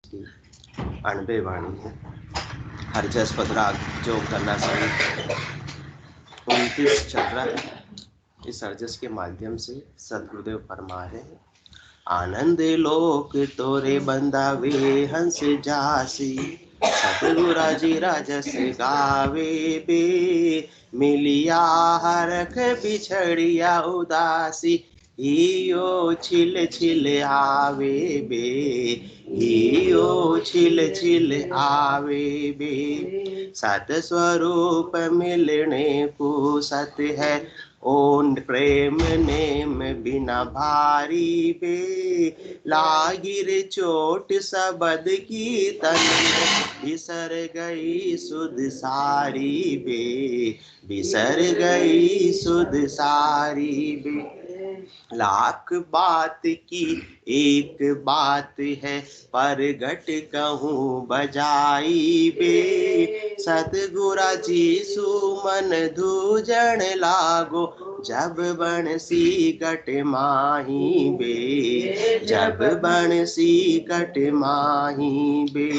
की 92 वाणी है। हरजस पदराग जो करना सही 29 चल रहा है। इस हरजस के माध्यम से सदगुरुदेव फरमा रहे हैं, आनंद लोक तोरे बंदावे हंस जासी, सतगुरा जी राजस गावे बे, मिलिया हरख बिछड़िया उदासी, हियो छिल छिल आवे बे, हियो छिल छिल आवे बे, सत स्वरूप मिलने को सत है, ओन प्रेम नेम बिना भारी बे, लागिर चोट सबद की तन, बिसर गई सुध सारी बे, बिसर गई सुध सारी बे, लाख बात की एक बात है, पर घट कहूँ बजाई बे, सतगुरा जी सुमन दूजन लागो, जब बंसी कट माही बे, जब बंसी कट माही बे,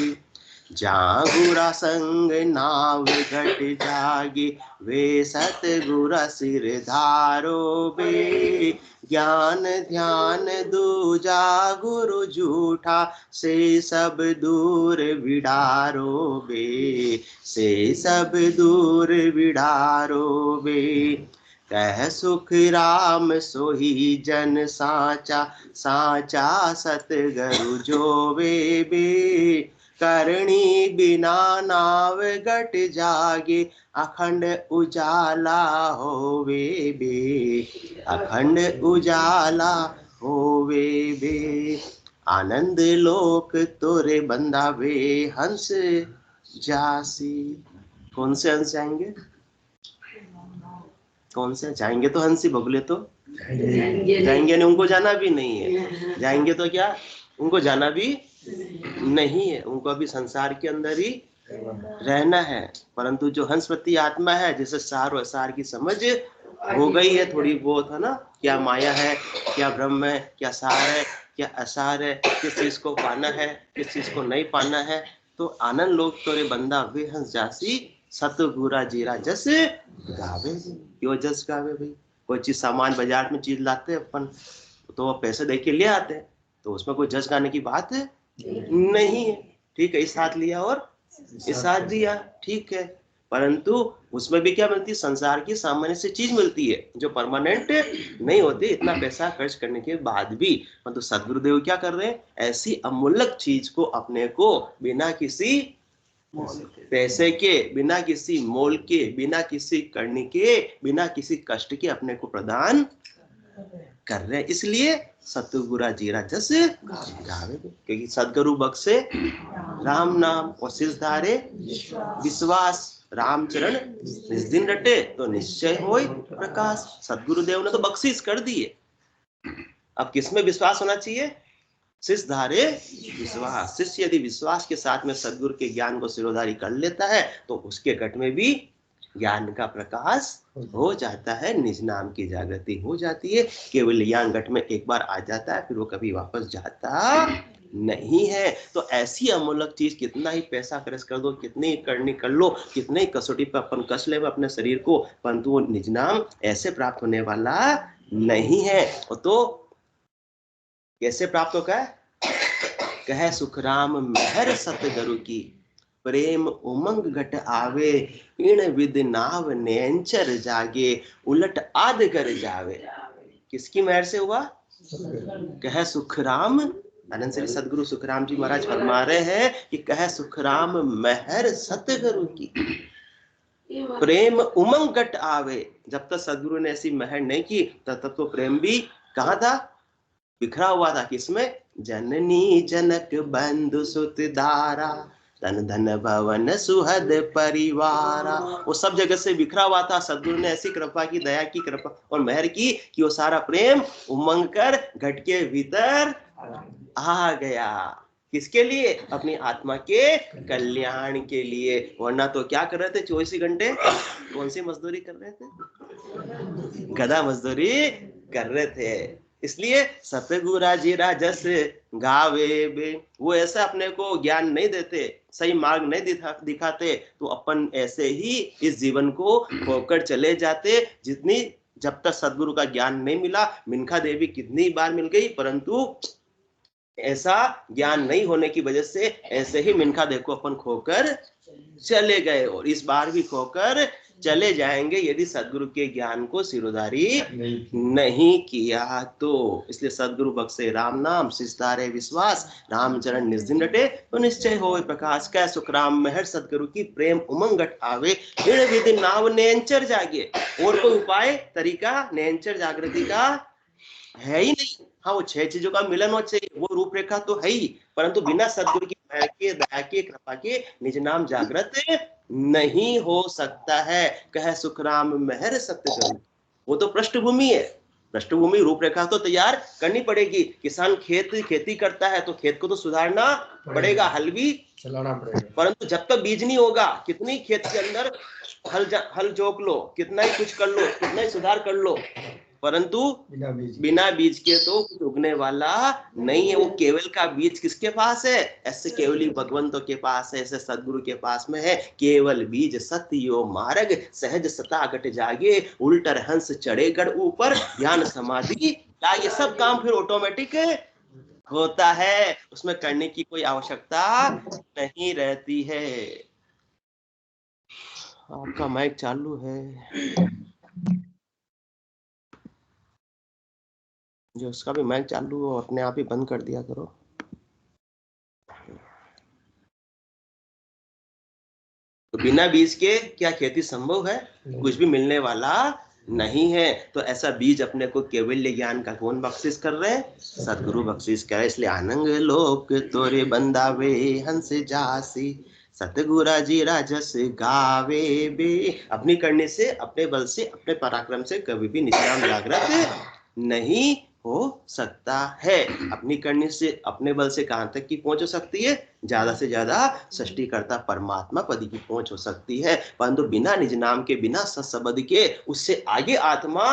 जागुरा संग नाव घट जागे, वे सतगुरा सिर धारो बे, ज्ञान ध्यान दूजा गुरु झूठा, से सब दूर विडारो बे, से सब दूर विडारो बे, कह सुख राम सोही जन साचा, साचा सतगुरु जोवे बे, करणी बिना नाव घट जागे, अखंड उजाला होवे बे, अखंड उजाला होवे बे, आनंद लोक तोरे बंदावे हंस जासी। कौन से हंस जाएंगे? कौन से जाएंगे? तो हंसी बगुले तो जाएंगे नहीं, उनको जाना भी नहीं है। जाएंगे तो क्या, उनको जाना भी नहीं है, उनको अभी संसार के अंदर ही रहना है। परंतु जो हंसपति आत्मा है, जिसे सार और सार की समझ हो गई है थोड़ी बहुत, है ना, क्या माया है, क्या ब्रह्म है, क्या सार है, क्या असार है, किस चीज को पाना है, किस चीज को नहीं पाना है, तो आनंद लोग तोरे बंदा वे हंस जासी, सतगुरा जीरा जस गावे। क्यों जस गावे भाई? कोई चीज सामान बाजार में चीज लाते हैं अपन, तो पैसे दे के ले आते हैं, तो उसमें कोई जस गाने की बात है नहीं है। ठीक है, इस हाथ लिया और इस हाथ दिया, ठीक है, परंतु उसमें भी क्या मिलती है? संसार की सामान्य से चीज मिलती है, जो परमानेंट नहीं होती, इतना पैसा खर्च करने के बाद भी। परंतु सदगुरुदेव क्या कर रहे हैं? ऐसी अमूल्य चीज को अपने को बिना किसी पैसे के, बिना किसी मोल के, बिना किसी करने के, बिना किसी कष्ट के अपने को प्रदान कर रहे हैं। इसलिए सतगुरा जीरा जस गावे, क्योंकि सदगुरु बख्शे राम नाम और सिर धारे विश्वास, रामचरण निज दिन रटे तो निश्चय होय प्रकाश। सदगुरुदेव ने तो बख्शिश कर दी है, अब किसमें विश्वास होना चाहिए? शिष्य धारे विश्वास। शिष्य यदि विश्वास के साथ में सदगुरु के ज्ञान को सिरोधारी कर लेता है, तो उसके घट में भी ज्ञान का प्रकाश हो जाता है, निज नाम की जागृति हो जाती है। केवल ज्ञान घट में एक बार आ जाता है, फिर वो कभी वापस जाता नहीं है। तो ऐसी अमूल्य चीज, कितना ही पैसा खर्च कर दो, कितनी करनी कर लो, कितने ही कसौटी पर अपन कस ले अपने शरीर को, परंतु वो निज नाम ऐसे प्राप्त होने वाला नहीं है। तो कैसे प्राप्त होगा? कह सुख राम मेहर सतगुरु की, प्रेम उमंग घट आवे, इन विद नाव नैंचर जागे, उलट आद कर जावे। किसकी मेहर से हुआ? कह सुख राम, आनंद श्री सदगुरु सुखराम जी महाराज फरमा रहे हैं कि कह सुख राम मेहर सतगुरु की, प्रेम उमंग घट आवे। जब तक सदगुरु ने ऐसी मेहर नहीं की, तब तक तो प्रेम भी कहाँ था? बिखरा हुआ था। किसमें? जननी जनक बंधु सुत दारा, धन धन भवन सुहद परिवारा। वो सब जगह से बिखरा हुआ था। सदगुरु ने ऐसी कृपा की, दया की, कृपा और मेहर की कि वो सारा प्रेम उमंग कर घट के भीतर आ गया। किसके लिए? अपनी आत्मा के कल्याण के लिए। वरना तो क्या कर रहे थे 24 घंटे? कौन सी मजदूरी कर रहे थे? गधा मजदूरी कर रहे थे। इसलिए सतगुरा जी राजस गावे बे, वो ऐसा अपने को ज्ञान नहीं देते, सही मार्ग नहीं दिखाते, तो अपन ऐसे ही इस जीवन को खोकर चले जाते। जितनी जब तक सदगुरु का ज्ञान नहीं मिला, मिनखा देवी कितनी बार मिल गई, परंतु ऐसा ज्ञान नहीं होने की वजह से ऐसे ही मिनखा देव को अपन खोकर चले गए, और इस बार भी खोकर चले जाएंगे यदि सदगुरु के ज्ञान को सिरोधारी नहीं किया तो। इसलिए सदगुरु बख्शे राम नाम, सिस्तारे विश्वास, राम चरण निर्जिन रटे, तो निश्चय होए प्रकाश। कै सुख राम मेहर सदगुरु की, प्रेम उमंग घट आवे, इन विधि नाव नैंचर जागे। और कोई उपाय तरीका नैंचर जागृति का है ही नहीं। हाँ, वो 6 चीजों का मिलन हो चाहिए, वो रूपरेखा तो है ही, परंतु बिना सदगुरु की मेहर के, दया के, कृपा के निज नाम जागृत नहीं हो सकता है। कह सुख राम मेहर सत्य करूं, वो तो पृष्ठभूमि है। पृष्ठभूमि रूपरेखा तो तैयार करनी पड़ेगी। किसान खेती करता है तो खेत को तो सुधारना पड़ेगा, हल भी चलाना पड़ेगा, परंतु जब तक बीज नहीं होगा, कितनी खेत के अंदर हल जोक लो, कितना ही कुछ कर लो, कितना ही सुधार कर लो, परंतु बिना बीज के तो कुछ उगने वाला नहीं है। वो केवल का बीज किसके पास है? ऐसे केवली भगवंतों के पास है, ऐसे सदगुरु के पास में है। केवल बीज सत्यो मार्ग, सहज सता घट जागे, उल्टर हंस चढ़े गढ़ ऊपर, ध्यान समाधि का ये सब काम फिर ऑटोमेटिक होता है, उसमें करने की कोई आवश्यकता नहीं रहती है। आपका माइक चालू है, जो उसका भी माइक चालू हो अपने आप ही बंद कर दिया करो। तो बिना बीज के क्या खेती संभव है? कुछ भी मिलने वाला नहीं है। तो ऐसा बीज अपने को केवल्य ज्ञान का कौन बख्शिश कर रहे हैं? सदगुरु बख्शिश कर रहे। इसलिए आनंद लोक तोरे बंदावे हंस जासी, सतगुरा जी राजस गावे बे। अपनी करने से, अपने बल से, अपने पराक्रम से कभी भी निष्काम जागृत नहीं हो सकता है। अपनी करने से, अपने बल से कहां तक की पहुंच हो सकती है? ज्यादा से ज्यादा सृष्टिकर्ता परमात्मा पद की पहुंच हो सकती है, परंतु बिना निज नाम के, बिना सत्सबद के, उससे आगे आत्मा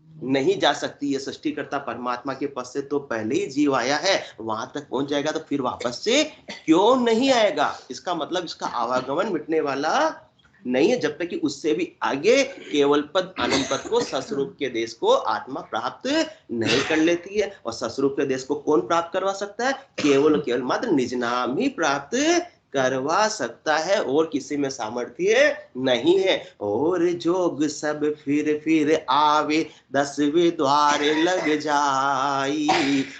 नहीं जा सकती है। सृष्टिकर्ता परमात्मा के पद से तो पहले ही जीव आया है, वहां तक पहुंच जाएगा तो फिर वापस से क्यों नहीं आएगा? इसका मतलब इसका आवागमन मिटने वाला नहीं है, जब तक कि उससे भी आगे केवल पद, आनंद पद को, सस्वरूप के देश को आत्मा प्राप्त नहीं कर लेती है। और सस्वरूप के देश को कौन प्राप्त करवा सकता है? केवल मात्र निज नाम ही प्राप्त करवा सकता है, और किसी में सामर्थ्य नहीं है। और जोग सब फिर आवे, 10वें द्वार लग जाई,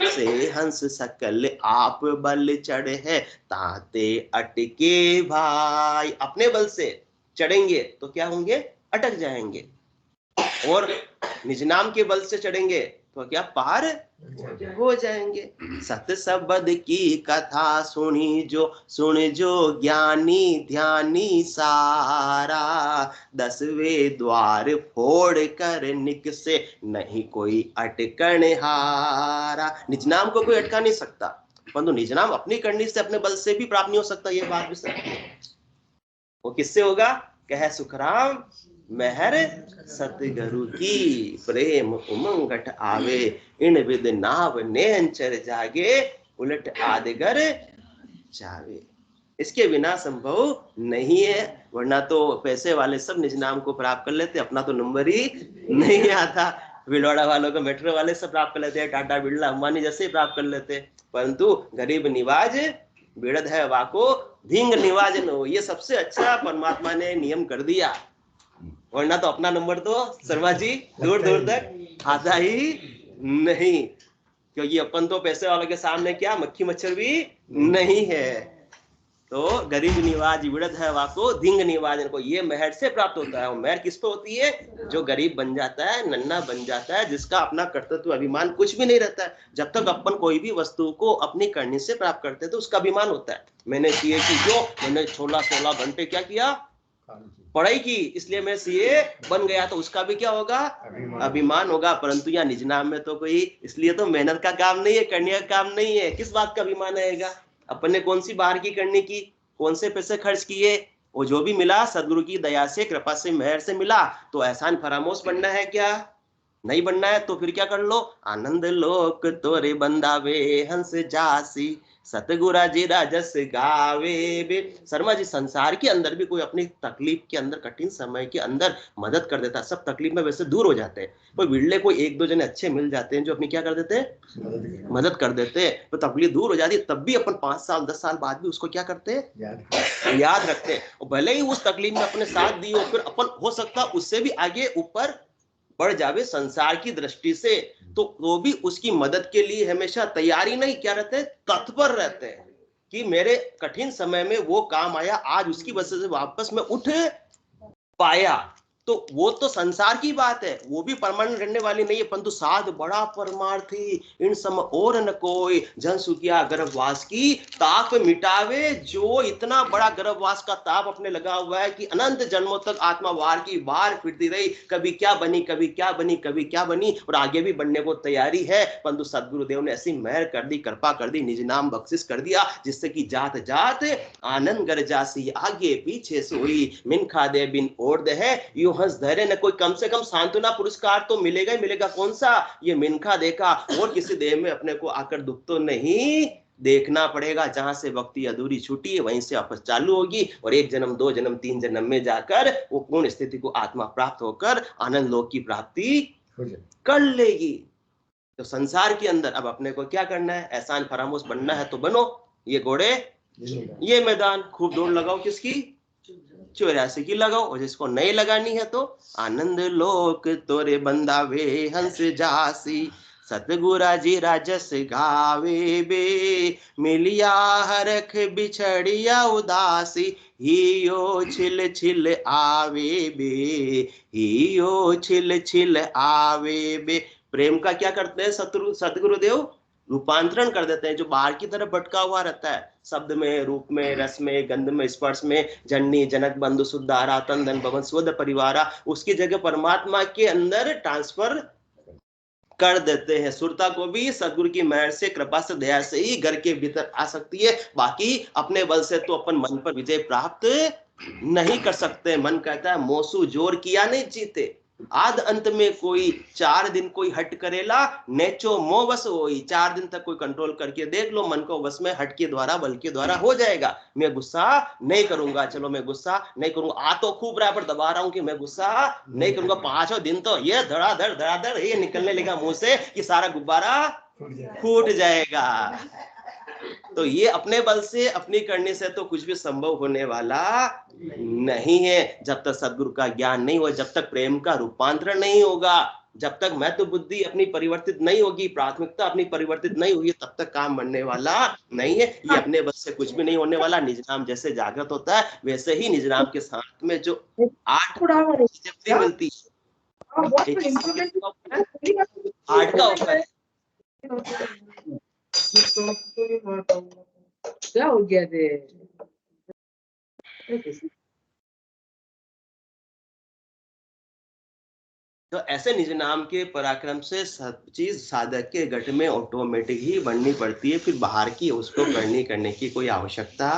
से हंस सकल आप बल चढ़े है, ताते अटके भाई। अपने बल से चढ़ेंगे तो क्या होंगे? अटक जाएंगे, और निज नाम के बल से चढ़ेंगे तो क्या? पार हो जाएंगे। सत्य शब्द की कथा सुनी जो ज्ञानी ध्यानी सारा, 10वें द्वार फोड़ कर निक से, नहीं कोई अटकण हारा। निज नाम को कोई अटका नहीं सकता, परंतु निज नाम अपनी करनी से, अपने बल से भी प्राप्त नहीं हो सकता। ये बात भी सत्य है। वो किससे होगा? कह सुखराम मेहर सतगुरु की, प्रेम उमंग घट आवे, इन विद नाव नैंचर जागे, उलट आदगर जावे। इसके बिना संभव नहीं है, वरना तो पैसे वाले सब निज नाम को प्राप्त कर लेते, अपना तो नंबर ही नहीं आता। बिलौड़ा वालों को, मेट्रो वाले सब प्राप्त कर लेते हैं, टाटा बिरला अंबानी जैसे प्राप्त कर लेते, परंतु गरीब निवाज बिड़द है वाको धिंग निवाजन हो। ये सबसे अच्छा परमात्मा ने नियम कर दिया, वरना तो अपना नंबर तो सर्वाजी दूर दूर तक आता ही नहीं, क्योंकि अपन तो पैसे वालों के सामने क्या, मक्खी मच्छर भी नहीं है। तो गरीब निवाज विड़द है वाको धिंग निवाजन को, ये मेहर से प्राप्त होता है। और मेहर किस पे होती है? जो गरीब बन जाता है, नन्हा बन जाता है, जिसका अपना कर्तृत्व अभिमान कुछ भी नहीं रहता है। जब तक अपन कोई भी वस्तु को अपनी करने से प्राप्त करते हैं तो उसका अभिमान होता है। मैंने सीए की, जो मैंने 16 घंटे क्या किया? पढ़ाई की, इसलिए मैं सीए बन गया, तो उसका भी क्या होगा? अभिमान होगा। परंतु यहाँ निज नाम में तो कोई, इसलिए तो मेहनत का काम नहीं है, करने का काम नहीं है। किस बात का अभिमान आएगा? अपन ने कौन सी बाहर की करने की, कौन से पैसे खर्च किए, वो जो भी मिला सदगुरु की दया से, कृपा से, मेहर से मिला, तो एहसान फरामोश बनना है क्या? नहीं बनना है तो फिर क्या कर लो, आनंद लोक तोरे बंदावे हंस जासी, सतगुरा जी राजस गावे बे। शर्मा जी, संसार के अंदर भी कोई अपनी तकलीफ के अंदर, कठिन समय के अंदर मदद कर देता है, सब तकलीफ में वैसे दूर हो जाते हैं। कोई विरले कोई एक दो जने अच्छे मिल जाते हैं जो अपनी क्या कर देते हैं, मदद कर देते हैं, तो तकलीफ दूर हो जाती है। तब भी अपन 5 साल 10 साल बाद भी उसको क्या करते हैं, याद रखते हैं। और भले ही उस तकलीफ में अपने साथ दिए, फिर अपन हो सकता उससे भी आगे ऊपर बढ़ जावे संसार की दृष्टि से, तो वो भी उसकी मदद के लिए हमेशा तैयारी नहीं क्या रहते, तत्पर रहते हैं कि मेरे कठिन समय में वो काम आया, आज उसकी वजह से वापस मैं उठ पाया। तो वो तो संसार की बात है, वो भी परमानेंट रहने वाली नहीं है, परंतु साध बड़ा परमार्थी इन सम और न कोई, जन सुखिया गर्भवास की ताप मिटावे। जो इतना बड़ा गर्भवास का ताप अपने लगा हुआ है कि अनंत जन्मों तक आत्मा वार की बार फिरती रही, कभी क्या बनी, कभी क्या बनी, कभी क्या बनी, और आगे भी बनने को तैयारी है, परंतु सदगुरुदेव ने ऐसी मेहर कर दी, कृपा कर दी, निज नाम बख्शिश कर दिया, जिससे कि जात जात आनंद गर जासी, आगे पीछे सोई मिनखा दे बिन ओढ़ है, यू हंस धैर्य न कोई। कम से कम सांत्वना पुरस्कार तो मिलेगा ही मिलेगा, कौन सा, ये मिनखा देखा, और किसी देह में अपने को आकर दुख तो नहीं देखना पड़ेगा। जहां से भक्ति अधूरी छूटी है वहीं से वापस चालू होगी, और 1 जन्म 2 जन्म 3 जन्म में जाकर वो पूर्ण स्थिति को आत्मा प्राप्त होकर आनंद लोक की प्राप्ति कर लेगी। तो संसार के अंदर अब अपने को क्या करना है, एहसान फरामोश बनना है तो बनो, ये घोड़े ये मैदान, खूब दौड़ लगाओ, किसकी, 84 की लगाओ, और जिसको नहीं लगानी है तो आनंद लोक तोरे बंदावे हंस जासी, सतगुरा जी राजस गावे बे, मिलिया हरख बिछड़िया उदासी, हियो छिल छिल आवे बे, हियो छिल छिल आवे बे। प्रेम का क्या करते हैं सतगुरुदेव, रूपांतरण कर देते हैं। जो बाहर की तरफ भटका हुआ रहता है, शब्द में, रूप में, रस में, गंध में, स्पर्श में, जननी जनक बंधु सुधारा तन धन भवन स्वद परिवारा, उसकी जगह परमात्मा के अंदर ट्रांसफर कर देते हैं। सुरता को भी सदगुरु की मेहर से, कृपा से, दया से ही घर के भीतर आ सकती है, बाकी अपने बल से तो अपन मन पर विजय प्राप्त नहीं कर सकते। मन कहता है मोसू जोर किया नहीं जीते, आद अंत में कोई 4 दिन कोई हट करेला, नेचो मोह वश होई। 4 दिन तक कोई कंट्रोल करके देख लो, मन को वश में हट के द्वारा, बल के द्वारा हो जाएगा। मैं गुस्सा नहीं करूंगा, चलो मैं गुस्सा नहीं करूंगा, आ तो खूब रहा पर दबा रहा हूं कि मैं गुस्सा नहीं करूंगा। 5 दिन तो ये धड़ाधड़ ये निकलने लगा मुंह से कि सारा गुब्बारा फूट जाएगा। तो ये अपने बल से, अपनी करने से तो कुछ भी संभव होने वाला नहीं है। जब तक सदगुरु का ज्ञान नहीं हो, जब तक प्रेम का रूपांतरण नहीं होगा, जब तक मैं तो बुद्धि अपनी परिवर्तित नहीं होगी, प्राथमिकता अपनी परिवर्तित नहीं होगी, तब तक काम बनने वाला नहीं है। ये अपने बस से कुछ भी नहीं होने वाला। निजनाम जैसे जागृत होता है, वैसे ही निजनाम के साथ में जो 8 शक्ति मिलती है, 8 का ऊपर क्या हो गया रे? तो ऐसे निज नाम के पराक्रम से सब चीज साधक के गट में ऑटोमेटिक ही बननी पड़ती है, फिर बाहर की उसको करने की कोई आवश्यकता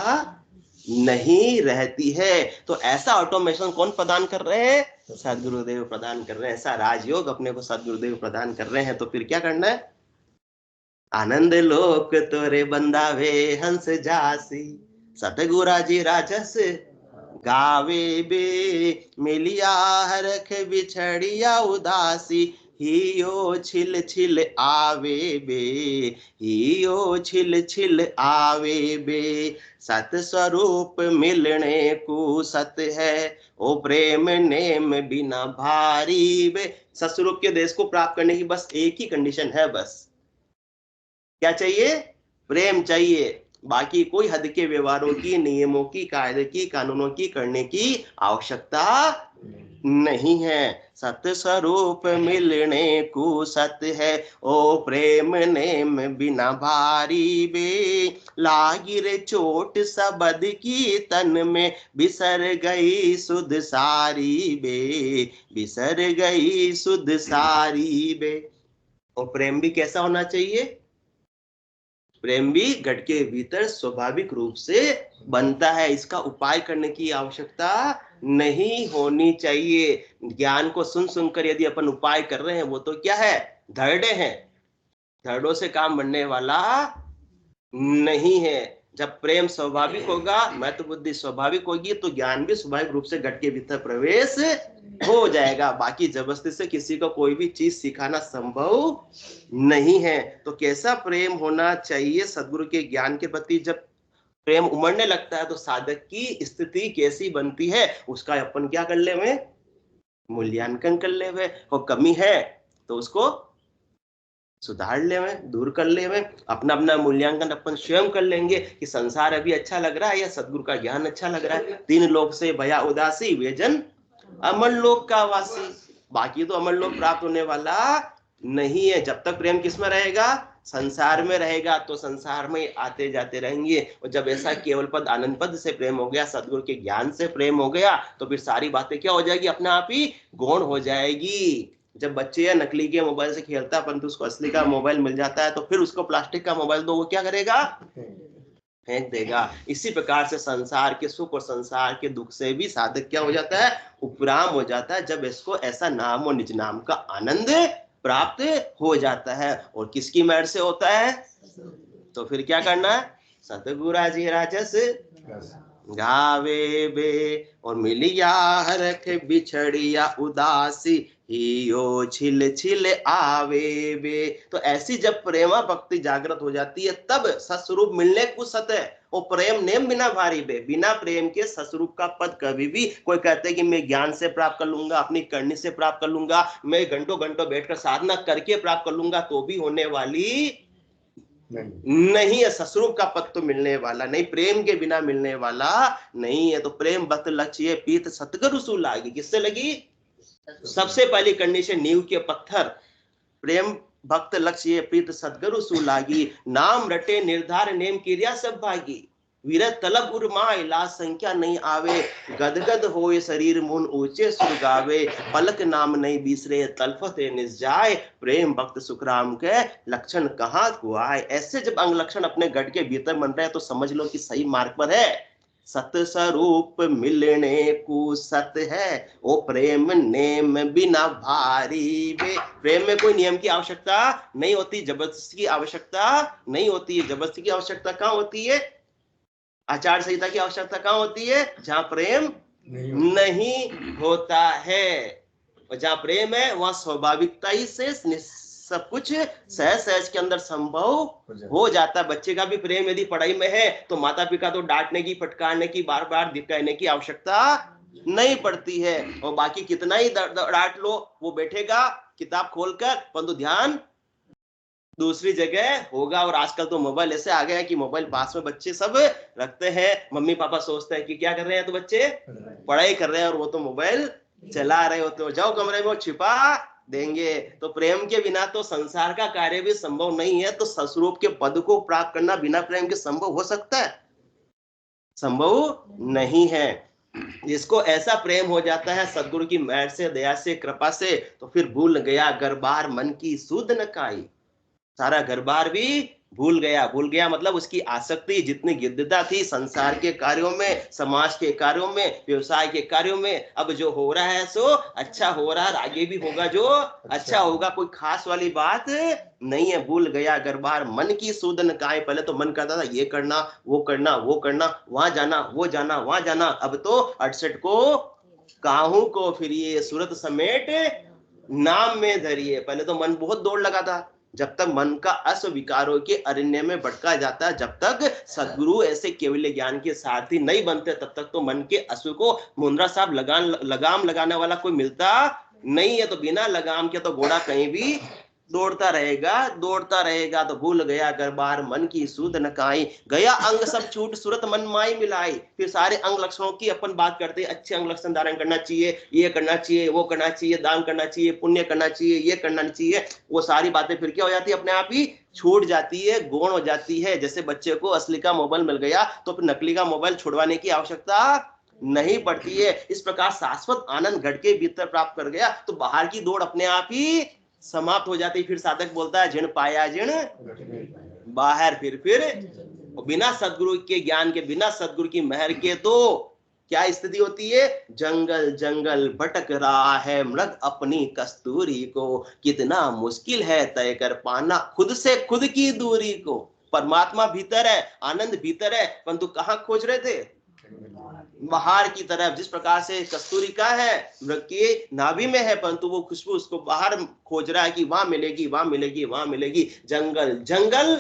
नहीं रहती है। तो ऐसा ऑटोमेशन कौन प्रदान कर रहे हैं, सदगुरुदेव प्रदान कर रहे हैं। ऐसा राजयोग अपने को सदगुरुदेव प्रदान कर रहे हैं। तो फिर क्या करना है, आनंद लोक तोरे बंदावे हंस जासी, सतगुरा जी राजस गावे बे, मिलिया हरख बिछड़िया उदासी, हियो छिल छिल आवे बे, हियो छिल छिल आवे बे। सत स्वरूप मिलने को सत है, ओ प्रेम नेम बिना भारी बे। सतस्वरूप के देश को प्राप्त करने की बस एक ही कंडीशन है, बस क्या चाहिए, प्रेम चाहिए। बाकी कोई हद के व्यवहारों की, नियमों की, कायदे की, कानूनों की करने की आवश्यकता नहीं है। सत्य स्वरूप मिलने को सत्य है, ओ प्रेम नेम बिना भारी बे, लागी रे चोट सबद की तन में, बिसर गई सुध सारी बे, बिसर गई सुध सारी बे। और प्रेम भी कैसा होना चाहिए, प्रेम भी घट के भीतर स्वाभाविक रूप से बनता है, इसका उपाय करने की आवश्यकता नहीं होनी चाहिए। ज्ञान को सुन सुनकर यदि अपन उपाय कर रहे हैं, वो तो क्या है, धड़े हैं, धड़ों से काम बनने वाला नहीं है। जब प्रेम स्वाभाविक होगा, महत्व बुद्धि स्वाभाविक होगी, तो ज्ञान भी स्वाभाविक रूप से घट के भीतर प्रवेश हो जाएगा। बाकी जबरदस्ती से किसी को कोई भी चीज सिखाना संभव नहीं है। तो कैसा प्रेम होना चाहिए सदगुरु के ज्ञान के प्रति? जब प्रेम उमड़ने लगता है तो साधक की स्थिति कैसी बनती है, उसका अपन क्या कर ले हुए, मूल्यांकन कर ले हुए। और कमी है तो उसको सुधार ले में, दूर कर ले में। अपना अपना मूल्यांकन अपन स्वयं कर लेंगे कि संसार अभी अच्छा लग रहा है या सदगुरु का ज्ञान अच्छा लग रहा है। तीन लोक से भया उदासी, वे जन अमर लोक का वासी। बाकी तो अमर लोक प्राप्त होने वाला नहीं है। जब तक प्रेम किसमें रहेगा, संसार में रहेगा, तो संसार में आते जाते रहेंगे। और जब ऐसा केवल पद आनंद पद से प्रेम हो गया, सदगुरु के ज्ञान से प्रेम हो गया, तो फिर सारी बातें क्या हो जाएगी, अपने आप ही गौण हो जाएगी। जब बच्चे या नकली के मोबाइल से खेलता है, परंतु उसको असली का मोबाइल मिल जाता है, तो फिर उसको प्लास्टिक का मोबाइल दो, वो क्या करेगा, फेंक देगा। इसी प्रकार से संसार के सुख और संसार के दुख से भी साधक क्या हो जाता है, उपराम हो जाता है, जब इसको ऐसा नाम और निज नाम का आनंद प्राप्त हो जाता है। और किसकी मेहर से होता है, तो फिर क्या करना है, सतगुरु जी राजस गावे बे। और मिलिया हरख बिछड़िया उदासी, हियो छिल छिल आवे बे। तो ऐसी जब प्रेमा भक्ति जागृत हो जाती है, तब सस्वरूप मिलने को सत है। वो प्रेम नेम बिना भारी बे, बिना प्रेम के सस्वरूप का पद कभी भी, कोई कहते हैं कि मैं ज्ञान से प्राप्त कर लूंगा, अपनी करनी से प्राप्त कर लूंगा, मैं घंटों घंटों बैठकर साधना करके प्राप्त कर लूंगा, तो भी होने वाली नहीं है। सस्वरूप का पद तो मिलने वाला नहीं, प्रेम के बिना मिलने वाला नहीं है। तो प्रेम भक्त लक्ष्य पीत सतगुरु सु लागी। किससे लगी, सबसे पहली कंडीशन, नींव के पत्थर। प्रेम भक्त लक्ष्य प्रीत सतगुरु सु लागी, नाम रटे निर्धार नेम क्रिया सब भागी। विरत तलब उर्माय लाज संख्या नहीं आवे, गदगद होए शरीर मुन ऊंचे सुर गावे। पलक नाम नहीं बिसरे तलफते निज जाए, प्रेम भक्त सुखराम के लक्षण कहाँ कुआए। ऐसे जब अंग लक्षण अपने गढ़ के भीतर बन रहे हैं, तो समझ लो कि सही मार्ग पर है। सत स्वरूप मिलने को सत है, ओ प्रेम नेम बिना भारी बे। प्रेम में कोई नियम की आवश्यकता नहीं होती, जबरदस्ती की आवश्यकता नहीं होती है। जबरदस्ती की आवश्यकता कहाँ होती है, आचार संहिता की आवश्यकता कहाँ होती है, जहां प्रेम नहीं होता है। और जहां प्रेम है, वहां स्वाभाविकता ही से सब कुछ सहज सहज के अंदर संभव हो जाता है। बच्चे का भी प्रेम यदि पढ़ाई में है, तो माता पिता तो डांटने की, फटकारने की, बार बार कहने की आवश्यकता नहीं पड़ती है। और बाकी कितना ही डांट लो, वो बैठेगा किताब खोलकर, परंतु ध्यान दूसरी जगह होगा। और आजकल तो मोबाइल ऐसे आ गया है कि मोबाइल पास में बच्चे सब रखते हैं। मम्मी पापा सोचते हैं कि क्या कर रहे हैं, तो बच्चे पढ़ाई कर रहे हैं, और वो तो मोबाइल चला रहे होते हो। जाओ कमरे में, छिपा देंगे। तो प्रेम के बिना तो संसार का कार्य भी संभव नहीं है। तो सस्वरूप के पद को प्राप्त करना बिना प्रेम के संभव हो सकता है, संभव नहीं है। जिसको ऐसा प्रेम हो जाता है सदगुरु की मेहर से, दया से, कृपा से, तो फिर भूल गया घर बार मन की सुध न काई। सारा घर बार भी भूल गया। भूल गया मतलब उसकी आसक्ति, जितनी गिद्धता थी संसार के कार्यों में, समाज के कार्यों में, व्यवसाय के कार्यों में, अब जो हो रहा है सो अच्छा हो रहा है, आगे भी होगा जो अच्छा होगा, कोई खास वाली बात नहीं है। भूल गया घर बार मन की सूदन काए। पहले तो मन करता था ये करना, वो करना, वो करना, वहां जाना, वो जाना, वहां जाना। अब तो 68 को काहू को फिर ये सूरत समेट नाम में धरिए। पहले तो मन बहुत दौड़ लगा था। जब तक मन का अस्विकारों के अरण्य में भटका जाता है, जब तक सदगुरु ऐसे केवल ज्ञान के सारथी नहीं बनते, तब तक तो मन के अश्व को मुंद्रा साहब लगाम लगाने वाला कोई मिलता नहीं है। तो बिना लगाम के तो घोड़ा कहीं भी दौड़ता रहेगा। तो भूल गया घर बार मन की सूद न काई, गया अंग सब छूट सूरत मन माई मिलाई। फिर सारे अंग लक्षणों की अपन बात करते हैं, अच्छे अंग लक्षण धारण करना चाहिए, ये करना चाहिए, वो करना चाहिए, दान करना चाहिए, पुण्य करना चाहिए, ये करना चाहिए। वो सारी बातें फिर क्या हो जाती है, अपने आप ही छूट जाती है, गौण हो जाती है। जैसे बच्चे को असली का मोबाइल मिल गया, तो फिर नकली का मोबाइल छुड़वाने की आवश्यकता नहीं पड़ती है। इस प्रकार शाश्वत आनंद घट के भीतर प्राप्त कर गया, तो बाहर की दौड़ अपने आप ही समाप्त हो जाती। फिर साधक बोलता है, जिण पाया जिण बाहर फिर बिना सदगुरु के ज्ञान के, बिना सदगुरु की मेहर के तो क्या स्थिति होती है? जंगल जंगल भटक रहा है मृग अपनी कस्तूरी को, कितना मुश्किल है तय कर पाना खुद से खुद की दूरी को। परमात्मा भीतर है, आनंद भीतर है, परंतु कहाँ खोज रहे थे? बाहर की तरफ। जिस प्रकार से कस्तूरी का है मृग की नाभि में है, परंतु वो खुशबू उसको बाहर खोज रहा है कि वहां मिलेगी, वहां मिलेगी, वहां मिलेगी। जंगल जंगल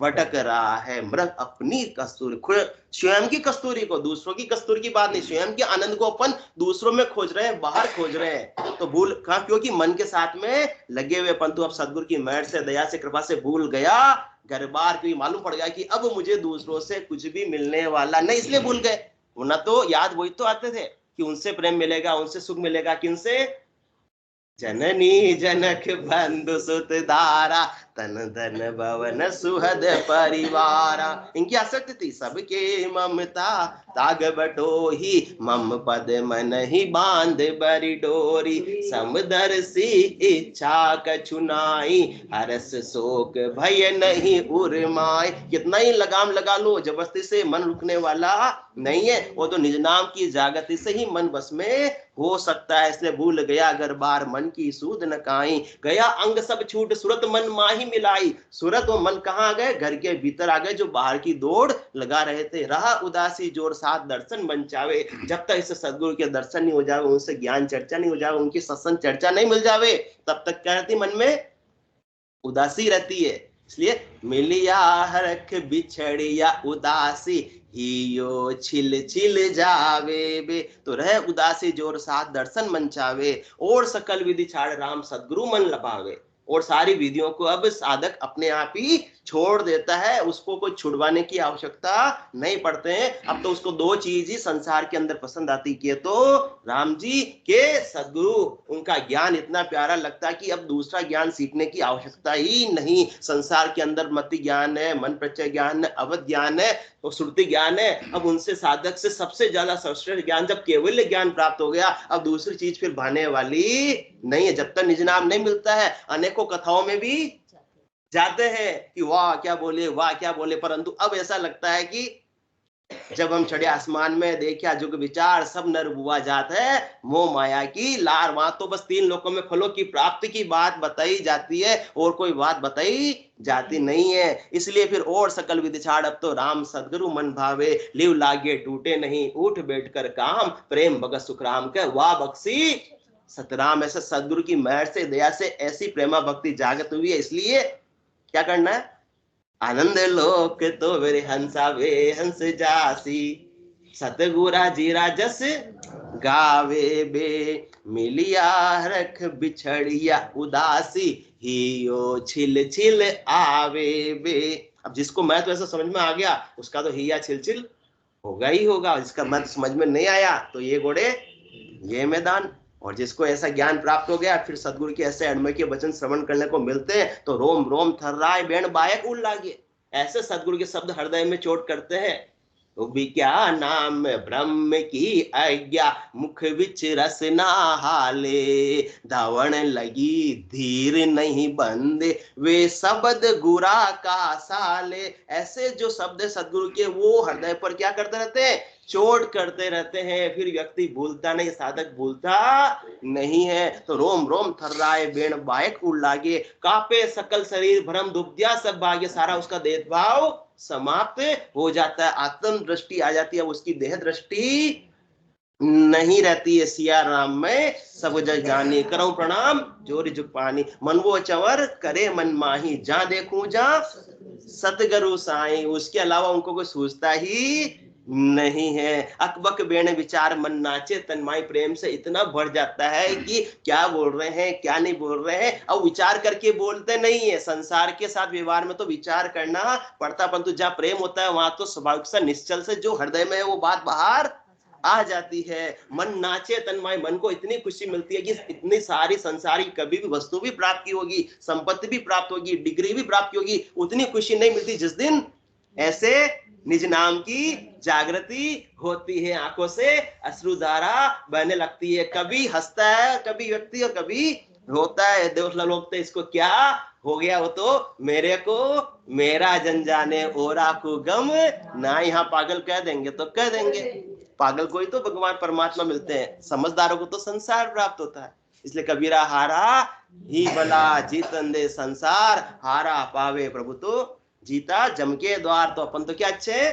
भटक रहा है मृग अपनी कस्तूरी, स्वयं की कस्तूरी को, दूसरों की कस्तूरी की बात नहीं, स्वयं के आनंद को अपन दूसरों में खोज रहे हैं, बाहर खोज रहे हैं। तो भूल कहा, क्योंकि मन के साथ में लगे हुए, परंतु अब सदगुरु की मेहर से, दया से, कृपा से भूल गया घर बार, क्योंकि मालूम पड़ गया कि अब मुझे दूसरों से कुछ भी मिलने वाला नहीं, इसलिए भूल गए। वरना तो याद वही तो आते थे कि उनसे प्रेम मिलेगा, उनसे सुख मिलेगा, किनसे? जननी जनक बंधु सुत दारा, तन धन भवन सुहद परिवारा। इनकी आसक्ति थी सबके ममता, ताग बटोही मम पद मन ही बांध बरी डोरी। समदर्शी इच्छा कछुनाई, हरस शोक भय नहीं उर्माय। कितना ही लगाम लगा लो, जबरदस्ती से मन रुकने वाला नहीं है। वो तो निज नाम की जागृति से ही मन बस में हो सकता है। इसलिए भूल गया अगर बार मन की सूद न काई, गया अंग सब छूट सूरत मन माही मिलाई। सूरत और मन कहाँ आ गए? घर के भीतर आ गए, जो बाहर की दौड़ लगा रहे थे। रहा उदासी जोर साथ दर्शन बंचावे, जब तक इस सदगुरु के दर्शन नहीं हो जावे, उनसे ज्ञान चर्चा नहीं हो जावे, उनकी सत्संग चर्चा नहीं मिल जावे, तब तक क्या रहती? मन में उदासी रहती है। इसलिए मिलिया हरख बिछड़िया उदासी, हियो छिल छिल जावे बे। तो रह उदासी जोर साथ दर्शन मंचावे, और सकल विधि छाड़ राम सदगुरु मन लपावे। और सारी विधियों को अब साधक अपने आप ही छोड़ देता है, उसको कोई छुड़वाने की आवश्यकता नहीं पड़ते हैं। अब तो उसको दो चीज ही संसार के अंदर पसंद आती है, तो राम जी के सदगुरु, उनका ज्ञान इतना प्यारा लगता है कि अब दूसरा ज्ञान सीखने की आवश्यकता ही नहीं। संसार के अंदर मति ज्ञान है, मन प्रत्यय ज्ञान है, अवध ज्ञान है, तो श्रुति ज्ञान है। अब उनसे साधक से सबसे ज्यादा सर्वश्रेष्ठ ज्ञान जब केवल ज्ञान प्राप्त हो गया, अब दूसरी चीज फिर भाने वाली नहीं है। जब तक निज नाम नहीं मिलता है, अनेकों कथाओं में भी जाते हैं कि वाह क्या बोले, वाह क्या बोले, परंतु अब ऐसा लगता है कि जब हम चढ़े आसमान में देखा जुग विचार सब नर बुआ जात है, मोह माया की लार। वहां तो बस 3 लोकों में फलों की प्राप्ति की बात बताई जाती है, और कोई बात बताई जाती नहीं है। इसलिए फिर और सकल विधि छाड़, अब तो राम सदगुरु मन भावे। लिव लागे टूटे नहीं, उठ बैठ कर काम, प्रेम भगत सुख राम के वाह बख्शी सतराम। ऐसे सदगुरु की मेहर से, दया से ऐसी प्रेमा भक्ति जागृत हुई है। इसलिए क्या करना है? आनंद लोक तो वे हंसा वे हंस जासी, सतगुरा जीरा जस गावे बे। मिलिया रख बिछड़िया उदासी, हियो छिल छिल आवे बे। अब जिसको मैं तो ऐसा समझ में आ गया, उसका तो हिया छिल छिल होगा ही होगा। जिसका मैं समझ में नहीं आया, तो ये घोड़े ये मैदान। और जिसको ऐसा ज्ञान प्राप्त हो गया, फिर सदगुरु के ऐसे अणमय के वचन श्रवण करने को मिलते हैं, तो रोम रोम थर्राए बेण बायक उड़ लागे। ऐसे सदगुरु के शब्द हृदय में चोट करते हैं। तो भी क्या नाम ब्रह्म की आज्ञा, मुख विच रस ना हाले। धावण लगी धीर नहीं बंदे, वे शब्द गुरा का साले। ऐसे जो शब्द सदगुरु के, वो हृदय पर क्या करते रहते हैं? चोट करते रहते हैं। फिर व्यक्ति भूलता नहीं, साधक भूलता नहीं है। तो रोम रोम थर्राए बेण बायक उड़ लागे, कापे सकल शरीर भ्रम दुब्दिया सब भाग्य। सारा उसका देहभाव समाप्त हो जाता है, आत्म दृष्टि आ जाती है, उसकी देह दृष्टि नहीं रहती है। सिया राम में सब जग जानी, करो प्रणाम जोरी जुग पानी। मन वो चवर करे मन माही, जहां देखूं जहां सतगुरु साईं। उसके अलावा उनको कोई सोचता ही नहीं है। अकबक बेण विचार मन नाचे, तन्माई प्रेम से इतना बढ़ जाता है कि क्या बोल रहे हैं क्या नहीं बोल रहे हैं। अब विचार करके बोलते नहीं है। संसार के साथ व्यवहार में तो विचार करना पड़ता, परंतु जहाँ प्रेम होता है वहां तो स्वाभाविक सा निश्चल से जो हृदय में है वो बात बाहर आ जाती है। मन नाचे तन्माई, मन को इतनी खुशी मिलती है कि इतनी सारी संसारी कभी भी वस्तु भी प्राप्त होगी, संपत्ति भी प्राप्त होगी, डिग्री भी प्राप्त होगी, उतनी खुशी नहीं मिलती जिस दिन ऐसे निज नाम की जागृति होती है। आंखों से अश्रुधारा बहने लगती है। कभी हंसता है कभी व्यक्ति, और कभी रोता है। देवता लोग तो इसको क्या हो गया वो तो मेरे को मेरा जन जाने ओरा को गम ना। यहाँ पागल कह देंगे तो कह देंगे, पागल को ही तो भगवान परमात्मा मिलते हैं, समझदारों को तो संसार प्राप्त होता है। इसलिए कबीरा हारा ही भला जीतन दे संसार, हारा पावे प्रभु तो जीता जम के द्वार। तो अपन तो क्या अच्छे हैं,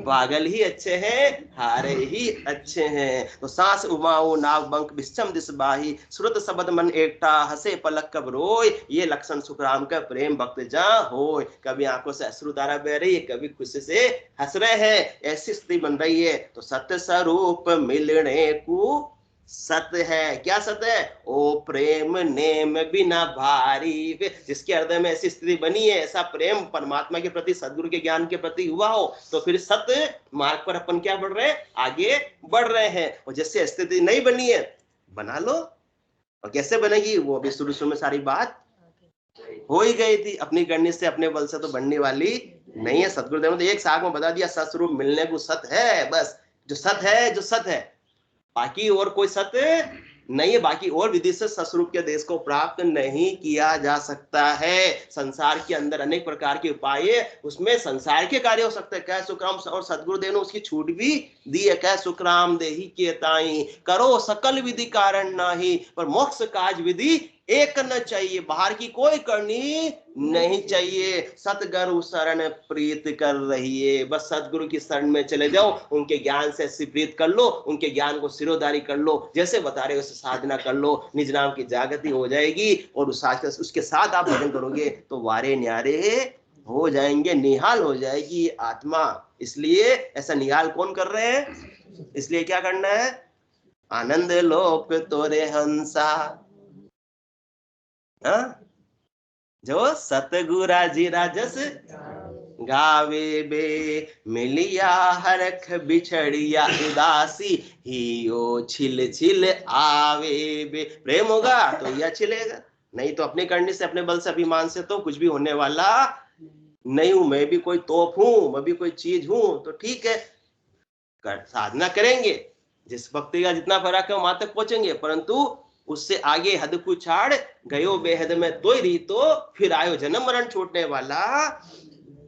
पागल ही अच्छे हैं, हारे ही अच्छे हैं। तो सांस उमाऊ नाग बंक बिस्चम दिस बाही, श्रुत शब्द मन एकटा हसे पलक कब रोय, ये लक्षण सुखराम का प्रेम भक्त जा होय। कभी आंखों से अश्रुधारा बह रही है, कभी खुशी से हंस रहे हैं, ऐसी स्थिति बन रही है। तो सत्य स्वरूप मिलने को सत्य है, क्या सत्य है, ओ प्रेम नेम बिना भारी। जिसके हृदय में ऐसी स्थिति बनी है, ऐसा प्रेम परमात्मा के प्रति, सदगुरु के ज्ञान के प्रति हुआ हो, तो फिर सत्य मार्ग पर अपन क्या बढ़ रहे हैं, आगे बढ़ रहे हैं। और जिससे स्थिति नहीं बनी है, बना लो। और कैसे बनेगी वो अभी शुरू शुरू में सारी बात हो ही गई थी। अपनी करनी से, अपने बल से तो बनने वाली नहीं है। सदगुरुदेव ने तो एक साग में बता दिया, सतस्वरूप मिलने को सत है, बस जो सत है, जो सत है, बाकी और कोई सत्य नहीं है। बाकी और विधि से सस्वरूप के देश को प्राप्त नहीं किया जा सकता है। संसार के अंदर अनेक प्रकार के उपाय, उसमें संसार के कार्य हो सकते हैं। कह सुखराम, और सदगुरुदेव ने उसकी छूट भी दी है। कह सुखराम देही के ताई, करो सकल विधि कारण नाही, पर मोक्ष काज विधि एक न चाहिए। बाहर की कोई करनी नहीं चाहिए। सतगुरु शरण प्रीत कर रही है, बस सतगुरु की शरण में चले जाओ, उनके ज्ञान से प्रीत कर लो, उनके ज्ञान को सिरोधारी कर लो, जैसे बता रहे वैसे साधना कर लो, निज नाम की जागृति हो जाएगी। और उसके साथ आप भजन करोगे तो वारे न्यारे हो जाएंगे, निहाल हो जाएगी आत्मा। इसलिए ऐसा निहाल कौन कर रहे हैं, इसलिए क्या करना है, आनंद लोक तोरे हंसा, जो सतगुरा जी राजस गावे बे, मिलिया हरख बिछड़िया उदासी, ही ओ छिल छिल आवे बे। प्रेम होगा तो यह छिलेगा, नहीं तो अपनी करनी से, अपने बल से, अभिमान से तो कुछ भी होने वाला नहीं हूं। मैं भी कोई तोप हूं, मैं भी कोई चीज हूं, तो ठीक है, साधना करेंगे, जिस भक्ति का जितना फर्क है वहां तक पहुंचेंगे, परंतु उससे आगे हद को छाड़ गयो बेहद में तो ही, तो फिर आयो जन्म मरण छूटने वाला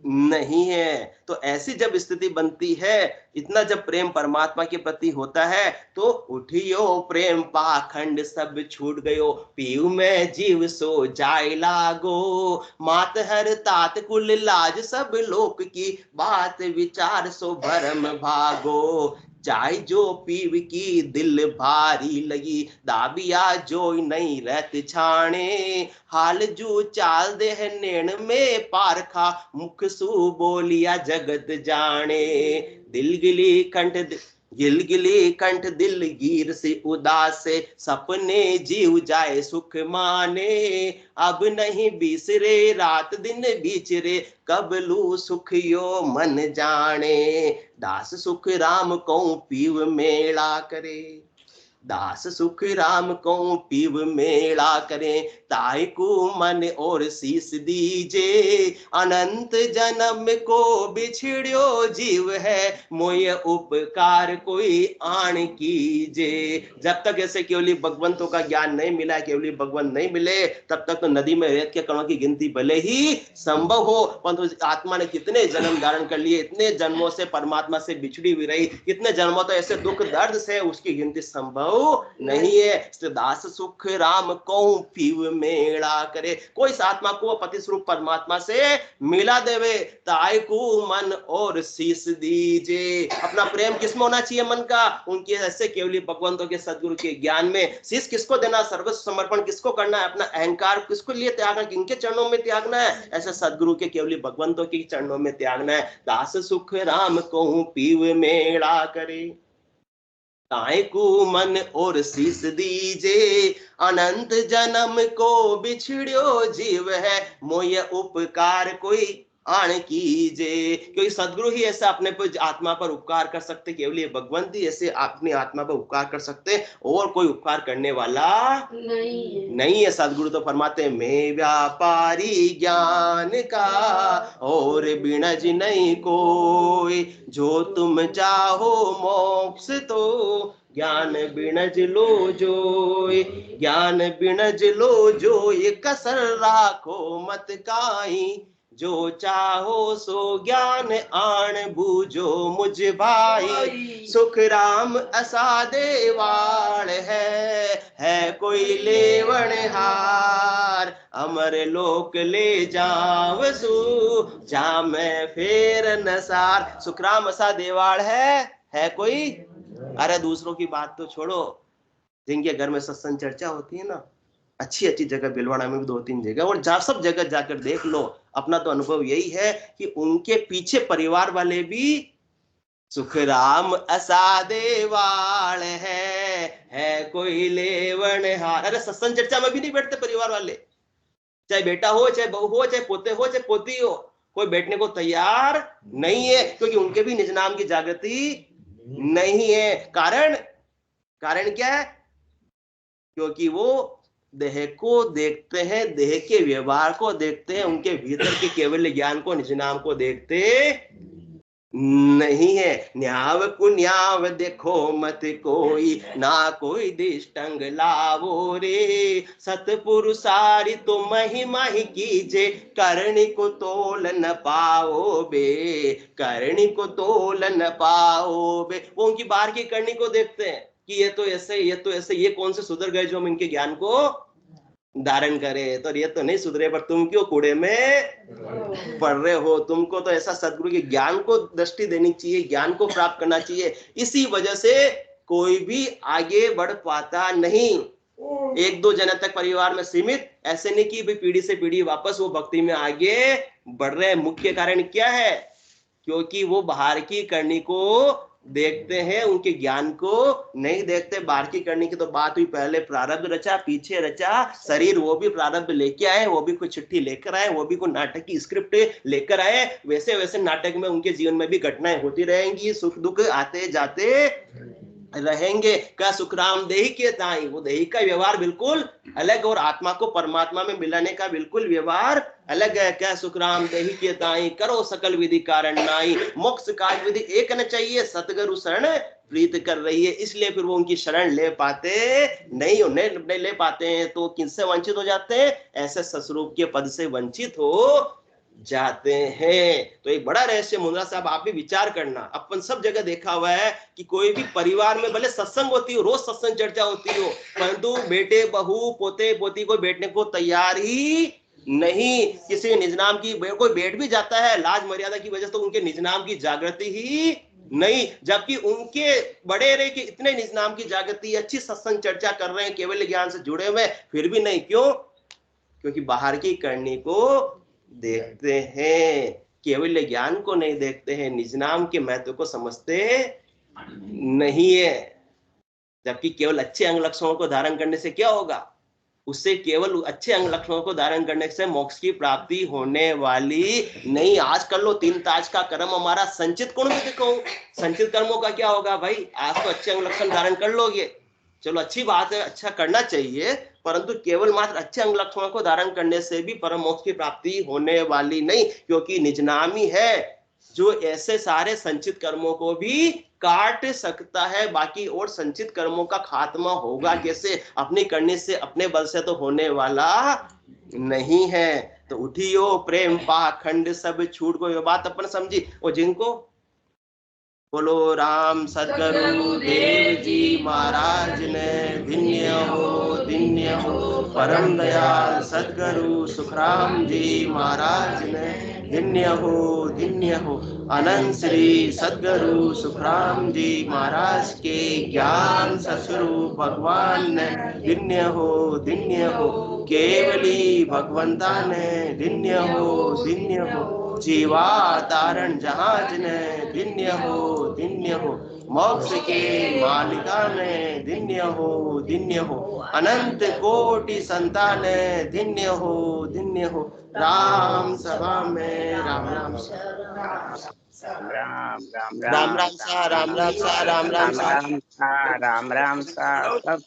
नहीं है। तो ऐसी जब स्थिति बनती है, इतना जब प्रेम परमात्मा के प्रति होता है, तो उठियो प्रेम पाखंड सब छूट गयो, पीऊ में जीव सो जाए लागो, मात हर तात कुल लाज सब लोक की, बात विचार सो भरम भागो, चाय जो पीव की दिल भारी लगी, दाबिया जो नहीं रहत छाणे, हाल जू चाल देह नैण में पारखा, मुख सु बोलिया जगत जाने, दिलगिली कंठ दिल गिर से उदास से, सपने जीव जाए सुख माने, अब नहीं बिसरे रात दिन बिचरे, कब लू सुख यो मन जाने, दास सुख राम को पीव मेला करे, दास सुख राम को पीव मेला करें, ताई को मन और शीस दीजे, अनंत जन्म को बिछड़ियो जीव है, मोय उपकार कोई आन कीजे। जब तक ऐसे केवली भगवंतों का ज्ञान नहीं मिला, केवली भगवंत नहीं मिले, तब तक तो नदी में रेत के कणों की गिनती भले ही संभव हो, परंतु आत्मा ने कितने जन्म धारण कर लिए, इतने जन्मों से परमात्मा से बिछड़ी हुई रही, कितने जन्मों तो ऐसे दुख दर्द से उसकी गिनती संभव नहीं है। दास सुख राम को पीव मेला करे, कोई इस आत्मा को पति स्वरूप परमात्मा से मिला देवे, ताई को मन और शीश दीजे। अपना प्रेम किसमें होना चाहिए, मन का, उनके ऐसे केवली भगवंतों के सदगुरु के ज्ञान में। शीश किसको देना, सर्वस्व समर्पण किसको करना है, अपना अहंकार किसको लिए त्यागना, किनके चरणों में त्यागना है, ऐसे सदगुरु के केवली भगवंतों के चरणों में त्यागना है। दास सुख राम को पीव मेला करे, ताई को मन और शीश दीजे, अनंत जन्म को बिछड़ियो जीव है, मोय उपकार कोई आण कीजे, क्योंकि सदगुरु ही ऐसा अपने पर आत्मा पर उपकार कर सकते, केवल ये भगवंत ही ऐसे अपनी आत्मा पर उपकार कर सकते, और कोई उपकार करने वाला नहीं है। सदगुरु तो फरमाते हैं, मैं व्यापारी ज्ञान का और बिनज नहीं कोई, जो तुम चाहो मोक्ष तो ज्ञान बिनज लो जोय, ज्ञान बिनज लो जोय, कसर राखो मत काई, जो चाहो सो ज्ञान आण बूझो मुझ भाई, सुख राम असा देवाल है कोई लेवण हार, अमर लोक ले जावसु जा मैं फेर नसार। सुखराम असा देवाल है कोई, अरे दूसरों की बात तो छोड़ो, जिनके घर में सत्संग चर्चा होती है ना, अच्छी अच्छी जगह, बिलवाड़ा में भी 2-3 जगह, और जा सब जगह जाकर देख लो, अपना तो अनुभव यही है कि उनके पीछे परिवार वाले भी सुखराम असा देवाल है कोई लेवण हार। अरे सत्संग चर्चा में भी नहीं बैठते परिवार वाले, चाहे बेटा हो, चाहे बहू हो, चाहे पोते हो, चाहे पोती हो, कोई बैठने को तैयार नहीं है, क्योंकि उनके भी निज नाम की जागृति नहीं है। कारण क्या है? क्योंकि वो देह को देखते हैं, देह के व्यवहार को देखते हैं, उनके भीतर के केवल ज्ञान को, निज नाम को देखते नहीं है। न्याव कुन्याव देखो मत कोई, ना कोई दिष्टंग लावो रे, सतपुरुषारी तो महिमा ही कीजे, करणी को तोल न पाओ बे, करणी को तोल न पाओ बे। वो उनकी बाहर की करनी को देखते हैं कि ये तो ऐसे, ये तो ऐसे, ये कौन से सुधर गए जो हम इनके ज्ञान को धारण करे, तो ये तो नहीं सुधरे, पर तुम क्यों कूड़े में पढ़ रहे हो? तुमको तो ऐसा सदगुरु के ज्ञान को दृष्टि देनी चाहिए, ज्ञान को प्राप्त करना चाहिए। इसी वजह से कोई भी आगे बढ़ पाता नहीं, 1-2 जन तक परिवार में सीमित, ऐसे नहीं कि पीढ़ी से पीढ़ी वापस वो भक्ति में आगे बढ़ रहे। मुख्य कारण क्या है? क्योंकि वो बाहर की करनी को देखते हैं, उनके ज्ञान को नहीं देखते। बाहर की करने की तो बात हुई, पहले प्रारब्ध रचा, पीछे रचा शरीर, वो भी प्रारब्ध लेके आए, वो भी कुछ चिट्ठी लेकर आए, वो भी कोई नाटक की स्क्रिप्ट लेकर आए। वैसे वैसे नाटक में उनके जीवन में भी घटनाएं होती रहेंगी, सुख दुख आते जाते रहेंगे। क्या सुखराम देही के ताई, वो देही का व्यवहार बिल्कुल अलग, और आत्मा को परमात्मा में मिलाने का बिल्कुल व्यवहार अलग है। क्या सुखराम देही के ताई, करो सकल विधि कारण नाई, मोक्ष काज विधि एक न चाहिए, सतगुरु शरण प्रीत कर रही है। इसलिए फिर वो उनकी शरण ले पाते नहीं ले पाते हैं, तो किससे वंचित हो जाते हैं? ऐसे ससरूप के पद से वंचित हो जाते हैं। तो एक बड़ा रहस्य मुंद्रा साहब, आप भी विचार करना। अपन सब जगह देखा हुआ है कि कोई भी परिवार में भले सत्संग होती हो, रोज सत्संग चर्चा होती हो, परंतु बेटे बहू पोते पोती को बैठने को तैयार ही नहीं। किसी निज नाम की कोई बैठ भी जाता है, लाज मर्यादा की वजह से तो उनके निज नाम की जागृति ही नहीं, जबकि उनके बड़े रहे कि इतने निज नाम की जागृति, अच्छी सत्संग चर्चा कर रहे हैं, केवल ज्ञान से जुड़े हुए, फिर भी नहीं। क्यों? क्योंकि बाहर की करनी को देखते हैं, केवल ज्ञान को नहीं देखते हैं, निज नाम के महत्व को समझते नहीं है। जबकि केवल अच्छे अंग लक्षणों को धारण करने से क्या होगा? उससे केवल अच्छे अंग लक्षणों को धारण करने से मोक्ष की प्राप्ति होने वाली नहीं। आज कर लो 3 ताज का कर्म हमारा संचित गुण में देखो, संचित कर्मों का क्या होगा भाई? आज तो अच्छे अंग लक्षण धारण कर लोगे, चलो अच्छी बात है, अच्छा करना चाहिए, परंतु केवल मात्र अच्छे अंग लक्षणों को धारण करने से भी परम मोक्ष की प्राप्ति होने वाली नहीं। क्योंकि निज नाम ही है जो ऐसे सारे संचित कर्मों को भी काट सकता है। बाकी और संचित कर्मों का खात्मा होगा कैसे? अपनी करने से, अपने बल से तो होने वाला नहीं है। तो उठियो प्रेम पाखंड सब छूट को, ये बात अपन समझी। और जिनको बोलो राम सदगुरु देव जी महाराज ने, धन्य हो परम दयाल सदगुरु सुखराम जी महाराज ने, धन्य हो अनंत श्री सदगुरु सुखराम जी महाराज के ज्ञान ससुरु भगवान ने, धन्य हो केवली भगवंता ने, धन्य हो जीवा तारण जहाज ने दिन्य हो मोक्ष के मालिका ने दिन्य हो अनंत कोटि संतान दिन्य हो राम सभा में राम राम राम राम सा राम राम सा राम राम सा राम राम सा सब